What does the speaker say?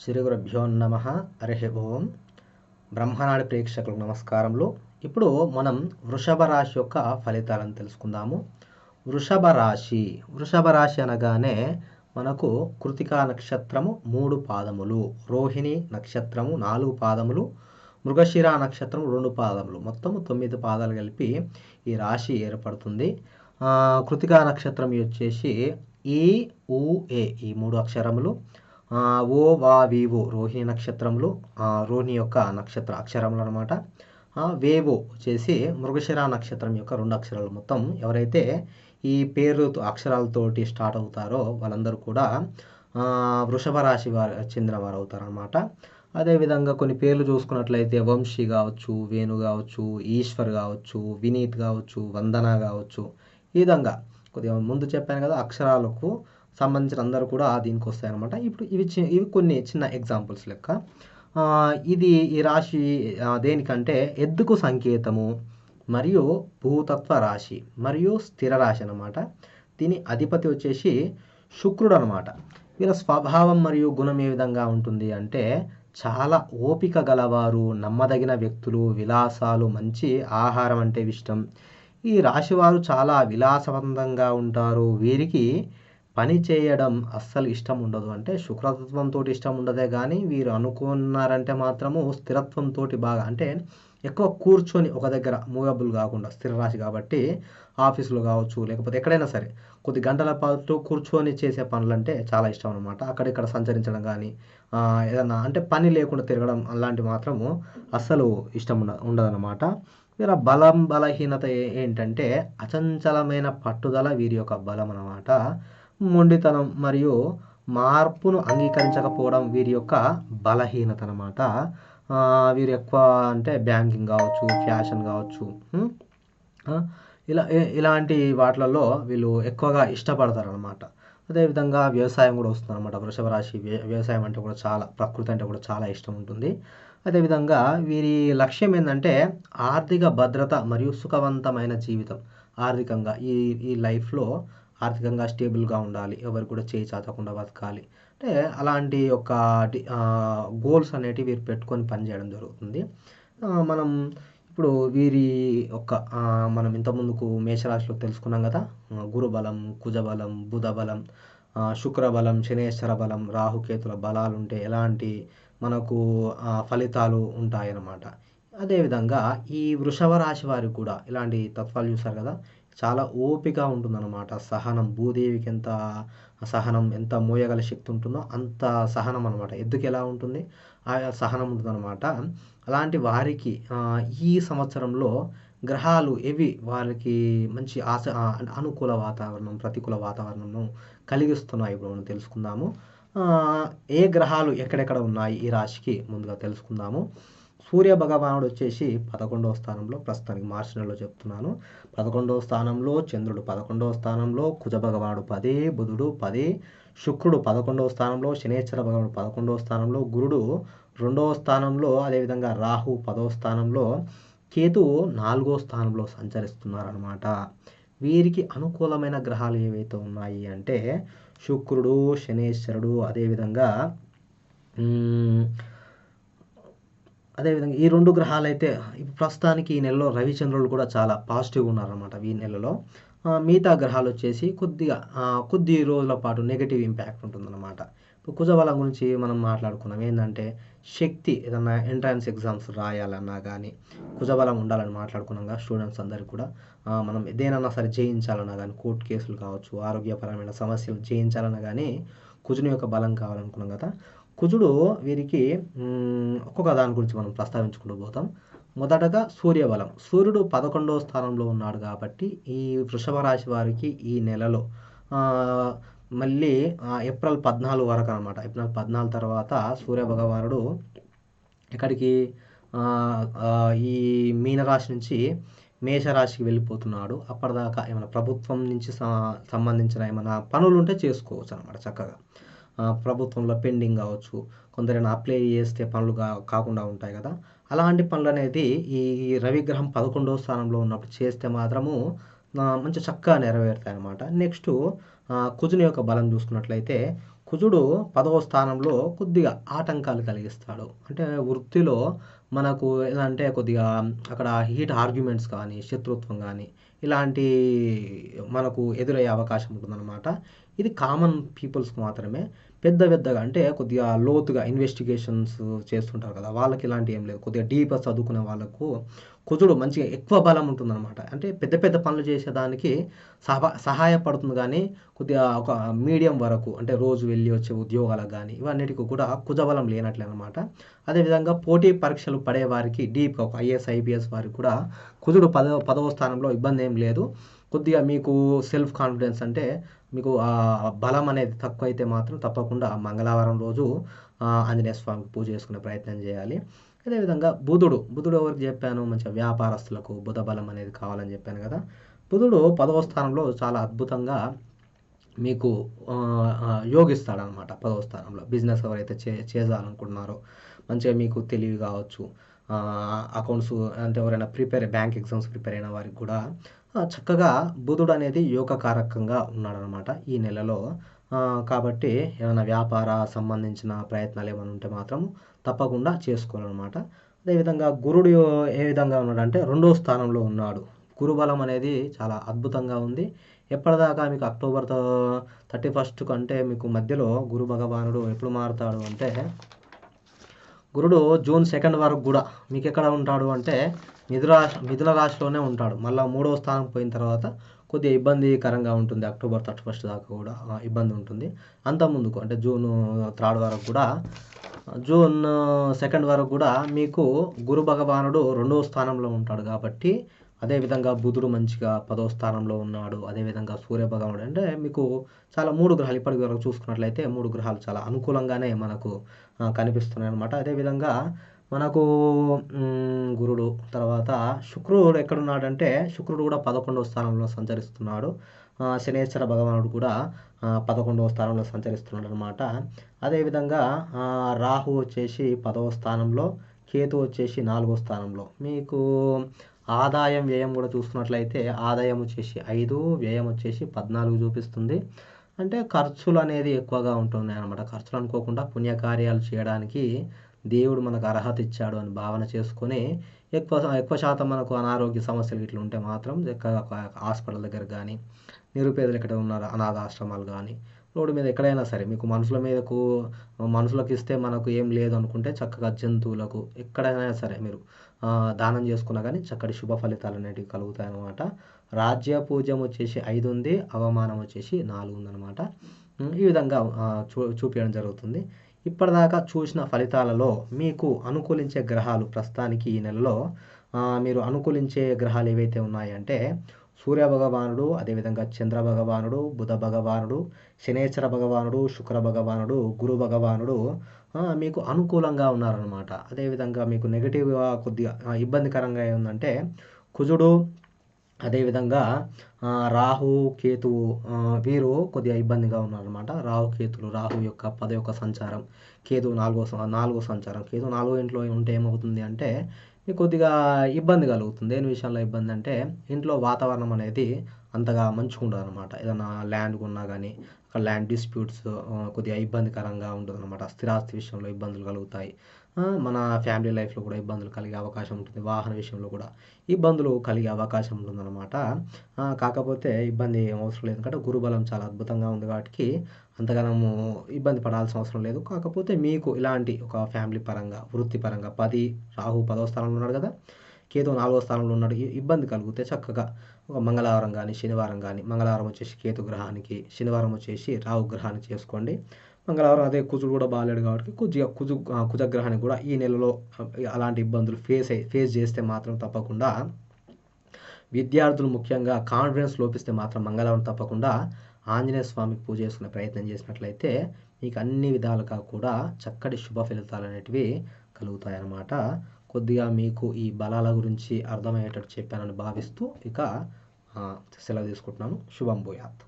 శ్రీ గురుభ్యో నమ. హరి ఓం. బ్రహ్మనాడి ప్రేక్షకులకు నమస్కారములు. ఇప్పుడు మనం వృషభ రాశి యొక్క ఫలితాలను తెలుసుకుందాము. వృషభ రాశి అనగానే మనకు కృతికా నక్షత్రము 3 పాదములు, రోహిణి నక్షత్రము 4 పాదములు, మృగశిర నక్షత్రం 2 పాదములు, మొత్తం 9 పాదాలు కలిపి ఈ రాశి ఏర్పడుతుంది. కృతికా నక్షత్రం వచ్చేసి ఈ ఊ ఏ ఈ 3 అక్షరములు, ఓ వా వీవో రోహిణి నక్షత్రములు, రోహిణి యొక్క నక్షత్ర అక్షరములు అనమాట. వేవో వచ్చేసి మృగశిర నక్షత్రం యొక్క 2 అక్షరాలు. మొత్తం ఎవరైతే ఈ పేరు అక్షరాలతోటి స్టార్ట్ అవుతారో వాళ్ళందరూ కూడా వృషభ రాశి చెందిన వారు అవుతారనమాట. అదేవిధంగా కొన్ని పేర్లు చూసుకున్నట్లయితే వంశీ కావచ్చు, వేణు కావచ్చు, ఈశ్వర్ కావచ్చు, వినీత్ కావచ్చు, వందన కావచ్చు. ఈ విధంగా కొద్దిగా ముందు చెప్పాను కదా, అక్షరాలకు సంబంధించిన అందరూ కూడా దీనికి వస్తాయన్నమాట. ఇప్పుడు ఇవి కొన్ని చిన్న ఎగ్జాంపుల్స్ లెక్క. ఈ రాశి దేనికంటే ఎద్దుకు సంకేతము మరియు భూతత్వ రాశి మరియు స్థిర రాశి అన్నమాట. దీని అధిపతి వచ్చేసి శుక్రుడు అనమాట. వీళ్ళ స్వభావం మరియు గుణం ఏ విధంగా ఉంటుంది అంటే చాలా ఓపిక గలవారు, నమ్మదగిన వ్యక్తులు, విలాసాలు, మంచి ఆహారం అంటే ఇష్టం. ఈ రాశివారు చాలా విలాసవంతంగా ఉంటారు. వీరికి పని చేయడం అస్సలు ఇష్టం ఉండదు. అంటే శుక్రతత్వంతో ఇష్టం ఉండదే కానీ వీరు అనుకున్నారంటే మాత్రము స్థిరత్వంతో బాగా, అంటే ఎక్కువ కూర్చొని ఒక దగ్గర మూవబుల్ కాకుండా, స్థిర రాశి కాబట్టి ఆఫీసులో కావచ్చు లేకపోతే ఎక్కడైనా సరే కొద్ది గంటల పాటు కూర్చొని చేసే పనులు అంటే చాలా ఇష్టం అనమాట. అక్కడిక్కడ సంచరించడం కానీ ఏదన్నా అంటే పని లేకుండా తిరగడం అలాంటివి మాత్రము అస్సలు ఇష్టం ఉండదన్నమాట. వీళ్ళ బలం బలహీనత ఏంటంటే అచంచలమైన పట్టుదల వీరి యొక్క బలం అన్నమాట. మొండితనం మరియు మార్పును అంగీకరించకపోవడం వీరి యొక్క బలహీనత అన్నమాట. వీరు ఎక్కువ అంటే బ్యాంకింగ్ కావచ్చు, ఫ్యాషన్ కావచ్చు, ఇలాంటి వాటిలలో వీళ్ళు ఎక్కువగా ఇష్టపడతారు అనమాట. అదేవిధంగా వ్యవసాయం కూడా వస్తుంది అనమాట. వృషభ రాశి వ్యవసాయం అంటే కూడా చాలా, ప్రకృతి అంటే కూడా చాలా ఇష్టం ఉంటుంది. అదేవిధంగా వీరి లక్ష్యం ఏంటంటే ఆర్థిక భద్రత మరియు సుఖవంతమైన జీవితం. ఆర్థికంగా ఈ లైఫ్లో ఆర్థికంగా స్టేబుల్గా ఉండాలి, ఎవరు కూడా చేయి చాచకుండా బతకాలి. అంటే అలాంటి ఒక గోల్స్ అనేటివి వీరు పెట్టుకొని పనిచేయడం జరుగుతుంది. మనం ఇప్పుడు వీరి యొక్క మనం ఇంతకుముందుకు మేషరాశిలో తెలుసుకున్నాం కదా, గురుబలం, కుజబలం, బుధబలం, శుక్రబలం, శనేశ్వర బలం, రాహుకేతుల బలాలు ఉంటే ఎలాంటి మనకు ఫలితాలు ఉంటాయన్నమాట. అదేవిధంగా ఈ వృషభ రాశి వారికి కూడా ఇలాంటి తత్వాలు చూస్తారు కదా, చాలా ఓపిక ఉంటుందన్నమాట. సహనం, భూదేవికి ఎంత సహనం, ఎంత మోయగల శక్తి ఉంటుందో అంత సహనం అనమాట. ఎద్దుకి ఎలా ఉంటుంది ఆ సహనం ఉంటుందన్నమాట. అలాంటి వారికి ఈ సంవత్సరంలో గ్రహాలు ఏవి వారికి మంచి అనుకూల వాతావరణం, ప్రతికూల వాతావరణం కలిగిస్తున్నాయి ఇప్పుడు మనం తెలుసుకుందాము. ఏ గ్రహాలు ఎక్కడెక్కడ ఉన్నాయి ఈ రాశికి ముందుగా తెలుసుకుందాము. సూర్య భగవానుడు వచ్చేసి 11వ స్థానంలో, ప్రస్తుతానికి మార్చి నెలలో చెప్తున్నాను. 11వ స్థానంలో చంద్రుడు, 11వ స్థానంలో కుజ భగవానుడు 10, బుధుడు 10, శుక్రుడు 11వ స్థానంలో, శనేశ్వర భగవానుడు 11వ స్థానంలో, గురుడు 2వ స్థానంలో, అదేవిధంగా రాహు 10వ స్థానంలో, కేతువు 4వ స్థానంలో సంచరిస్తున్నారనమాట. వీరికి అనుకూలమైన గ్రహాలు ఏవైతే ఉన్నాయి అంటే శుక్రుడు, శనేశ్వరుడు, అదేవిధంగా ఈ 2 గ్రహాలు అయితే ప్రస్తుతానికి ఈ నెలలో రవిచంద్రులు కూడా చాలా పాజిటివ్గా ఉన్నారన్నమాట. ఈ నెలలో మిగతా గ్రహాలు వచ్చేసి కొద్ది రోజుల పాటు నెగిటివ్ ఇంపాక్ట్ ఉంటుందన్నమాట. ఇప్పుడు కుజబలం గురించి మనం మాట్లాడుకున్నాం. ఏంటంటే శక్తి, ఏదన్నా ఎంట్రన్స్ ఎగ్జామ్స్ రాయాలన్నా కానీ కుజబలం ఉండాలని మాట్లాడుకున్నాం కదా. స్టూడెంట్స్ అందరికీ కూడా మనం దేనన్నా సరే జయించాలన్నా కానీ, కోర్టు కేసులు కావచ్చు, ఆరోగ్యపరమైన సమస్యలు జయించాలన్నా కానీ కుజుని యొక్క బలం కావాలనుకున్నాం కదా. కుజుడు వీరికి ఒక్కొక్క దాని గురించి మనం ప్రస్తావించుకుంటూ పోతాం. మొదటగా సూర్యబలం. సూర్యుడు 11వ స్థానంలో ఉన్నాడు కాబట్టి ఈ వృషభ రాశి వారికి ఈ నెలలో మళ్ళీ ఏప్రిల్ 14 వరకు అనమాట. ఏప్రిల్ 14 తర్వాత సూర్య భగవానుడు ఇక్కడికి ఈ మీనరాశి నుంచి మేషరాశికి వెళ్ళిపోతున్నాడు. అప్పటిదాకా ఏమైనా ప్రభుత్వం నుంచి సంబంధించిన ఏమైనా పనులు ఉంటే చేసుకోవచ్చు అనమాట. చక్కగా ప్రభుత్వంలో పెండింగ్ కావచ్చు, కొందరైనా అప్లై చేస్తే పనులు కాకుండా ఉంటాయి కదా, అలాంటి పనులు అనేది ఈ రవిగ్రహం 11వ స్థానంలో ఉన్నప్పుడు చేస్తే మాత్రము మంచి చక్కగా నెరవేరుతాయి అన్నమాట. నెక్స్ట్ కుజుని యొక్క బలం చూసుకున్నట్లయితే కుజుడు 10వ స్థానంలో కొద్దిగా ఆటంకాలు కలిగిస్తాడు. అంటే వృత్తిలో మనకు ఏదంటే కొద్దిగా అక్కడ హీట్ ఆర్గ్యుమెంట్స్ కానీ, శత్రుత్వం గానీ, ఇలాంటి మనకు ఎదురయ్యే అవకాశం ఉంటుందనమాట. ఇది కామన్ పీపుల్స్‌కి మాత్రమే. పెద్ద పెద్దగా అంటే కొద్దిగా లోతుగా ఇన్వెస్టిగేషన్స్ చేస్తుంటారు కదా! వాళ్ళకి ఇలాంటివి ఏం లేదు. కొద్దిగా డీప్‌గా చదువుకునే వాళ్ళకు కుజుడు మంచిగా ఎక్కువ బలం ఉంటుందనమాట. అంటే పెద్ద పెద్ద పనులు చేసేదానికి సహాయపడుతుంది గానీ, కొద్దిగా ఒక మీడియం వరకు అంటే రోజు వెళ్ళి వచ్చే ఉద్యోగాలకు గానీ, ఇవన్నిటికి కూడా కుజబలం లేనట్లే అనమాట. అదేవిధంగా పోటీ పరీక్షలు పడే వారికి డీప్‌గా ఒక ఐఏఎస్, ఐపీఎస్ వారికి కూడా కుజుడు 10వ స్థానంలో ఇబ్బందేం లేదు. కొద్దిగా మీకు సెల్ఫ్ కాన్ఫిడెన్స్ అంటే మీకు బలం అనేది తక్కువైతే మాత్రం తప్పకుండా మంగళవారం రోజు ఆంజనేయ స్వామికి పూజ చేసుకునే ప్రయత్నం చేయాలి. అదేవిధంగా బుధుడు ఎవరికి చెప్పాను? మంచిగా వ్యాపారస్తులకు బుధ బలం అనేది కావాలని చెప్పాను కదా! బుధుడు 10వ స్థానంలో చాలా అద్భుతంగా మీకు యోగిస్తాడనమాట 10వ స్థానంలో. బిజినెస్ ఎవరైతే చేయాలనుకుంటున్నారో మంచిగా మీకు తెలివి కావచ్చు, అకౌంట్స్ అంటే ఎవరైనా బ్యాంక్ ఎగ్జామ్స్ ప్రిపేర్ అయిన వారికి కూడా చక్కగా బుధుడు అనేది యోగకారకంగా ఉన్నాడనమాట ఈ నెలలో. కాబట్టి ఏమైనా వ్యాపార సంబంధించిన ప్రయత్నాలు ఏమైనా ఉంటే మాత్రం తప్పకుండా చేసుకోవాలనమాట. అదేవిధంగా గురుడు ఏ విధంగా ఉన్నాడంటే 2వ స్థానంలో ఉన్నాడు. గురుబలం అనేది చాలా అద్భుతంగా ఉంది. ఎప్పటిదాకా మీకు అక్టోబర్ 31 కంటే మీకు మధ్యలో గురు భగవానుడు ఎప్పుడు మారుతాడు అంటే, గురుడు జూన్ 2 వరకు కూడా మీకు ఎక్కడ ఉంటాడు అంటే మిథున రాశిలోనే ఉంటాడు. మళ్ళా 3వ స్థానం పోయిన తర్వాత కొద్దిగా ఇబ్బందికరంగా ఉంటుంది. అక్టోబర్ 31 దాకా కూడా ఇబ్బంది ఉంటుంది. అంతకుముందుకు అంటే జూన్ 3 వరకు కూడా జూన్ 2 వరకు కూడా మీకు గురు భగవానుడు 2వ స్థానంలో ఉంటాడు కాబట్టి, అదేవిధంగా బుధుడు మంచిగా 10వ స్థానంలో ఉన్నాడు. అదేవిధంగా సూర్య భగవానుడు అంటే మీకు చాలా 3 గ్రహాలు ఇప్పటి వరకు చూసుకున్నట్లయితే 3 గ్రహాలు చాలా అనుకూలంగానే మనకు కనిపిస్తున్నాయన్నమాట. అదేవిధంగా మనకు గురుడు తర్వాత శుక్రుడు ఎక్కడున్నాడంటే, శుక్రుడు కూడా 11వ స్థానంలో సంచరిస్తున్నాడు. శనేశ్వర భగవానుడు కూడా 11వ స్థానంలో సంచరిస్తున్నాడు అనమాట. అదేవిధంగా రాహు వచ్చేసి 10వ స్థానంలో, కేతు వచ్చేసి 4వ స్థానంలో. మీకు ఆదాయం వ్యయం కూడా చూసుకున్నట్లయితే ఆదాయం వచ్చేసి 5, వ్యయం వచ్చేసి 14 చూపిస్తుంది. అంటే ఖర్చులు అనేది ఎక్కువగా ఉంటున్నాయి అన్నమాట. ఖర్చులు అనుకోకుండా పుణ్యకార్యాలు చేయడానికి దేవుడు మనకు అర్హత ఇచ్చాడు అని భావన చేసుకొని ఎక్కువ శాతం మనకు అనారోగ్య సమస్యలు ఇట్లా ఉంటే మాత్రం చక్కగా హాస్పిటల్ దగ్గర కానీ, నిరుపేదలు ఎక్కడ ఉన్నారు అనాథాశ్రమాలు కానీ, రోడ్డు మీద ఎక్కడైనా సరే మీకు మనుషులకు ఇస్తే మనకు ఏం లేదు అనుకుంటే చక్కగా జంతువులకు ఎక్కడైనా సరే మీరు దానం చేసుకున్నా కానీ చక్కటి శుభ ఫలితాలు అనేటివి కలుగుతాయి అన్నమాట. రాజ్య పూజ్యం వచ్చేసి 5 ఉంది, అవమానం వచ్చేసి 4 ఉందన్నమాట. ఈ విధంగా చూపించడం జరుగుతుంది. ఇప్పటిదాకా చూసిన ఫలితాలలో మీకు అనుకూలించే గ్రహాలు ప్రస్తుతానికి ఈ నెలలో మీరు అనుకూలించే గ్రహాలు ఏవైతే ఉన్నాయంటే, సూర్య భగవానుడు, అదేవిధంగా చంద్ర భగవానుడు, బుధ భగవానుడు, శనేశ్వర భగవానుడు, శుక్ర భగవానుడు, గురు భగవానుడు మీకు అనుకూలంగా ఉన్నారనమాట. అదేవిధంగా మీకు నెగటివ్గా కొద్దిగా ఇబ్బందికరంగా ఏముందంటే కుజుడు, అదేవిధంగా రాహు, కేతువు వీరు కొద్దిగా ఇబ్బందిగా ఉన్నారనమాట. రాహు యొక్క 10 యొక్క సంచారం, కేతు 4 సంచారం. కేతు 4 ఇంట్లో ఉంటే ఏమవుతుంది అంటే మీకు కొద్దిగా ఇబ్బంది కలుగుతుంది. దేని విషయంలో ఇబ్బంది అంటే ఇంట్లో వాతావరణం అనేది అంతగా మంచిగా ఉండదనమాట. ఏదైనా ల్యాండ్ కొన్నా కానీ అక్కడ ల్యాండ్ డిస్ప్యూట్స్ కొద్దిగా ఇబ్బందికరంగా ఉంటుందన్నమాట. స్థిరాస్తి విషయంలో ఇబ్బందులు కలుగుతాయి. మన ఫ్యామిలీ లైఫ్లో కూడా ఇబ్బందులు కలిగే అవకాశం ఉంటుంది. వాహన విషయంలో కూడా ఇబ్బందులు కలిగే అవకాశం ఉంటుందన్నమాట. కాకపోతే ఇబ్బంది ఏం అవసరం లేదు. ఎందుకంటే గురుబలం చాలా అద్భుతంగా ఉంది కాబట్టి అంతగానము ఇబ్బంది పడాల్సిన అవసరం లేదు. కాకపోతే మీకు ఇలాంటి ఒక ఫ్యామిలీ పరంగా, వృత్తి పరంగా రాహు 10వ స్థానంలో ఉన్నాడు కదా, కేతు 4వ స్థానంలో ఉన్నాడు. ఇబ్బంది కలిగితే చక్కగా ఒక మంగళవారం కానీ, శనివారం కానీ, మంగళవారం వచ్చేసి కేతు గ్రహానికి, శనివారం వచ్చేసి రాహు గ్రహానికి చేసుకోండి. మంగళవారం అదే కుజుడు కూడా బాగాలేడు కాబట్టి కుజగ్రహానికి కూడా ఈ నెలలో అలాంటి ఇబ్బందులు ఫేస్ చేస్తే మాత్రం తప్పకుండా విద్యార్థులు ముఖ్యంగా కాన్ఫిడెన్స్ లోపిస్తే మాత్రం మంగళవారం తప్పకుండా ఆంజనేయ స్వామికి పూజ చేసుకునే ప్రయత్నం చేసినట్లయితే మీకు అన్ని విధాలుగా కూడా చక్కటి శుభ ఫలితాలు అనేటివి కలుగుతాయి అన్నమాట. కొద్దిగా మీకు ఈ బలాల గురించి అర్థమయ్యేటట్టు చెప్పానని భావిస్తూ ఇక సెలవు తీసుకుంటున్నాను. శుభం భూయాత్.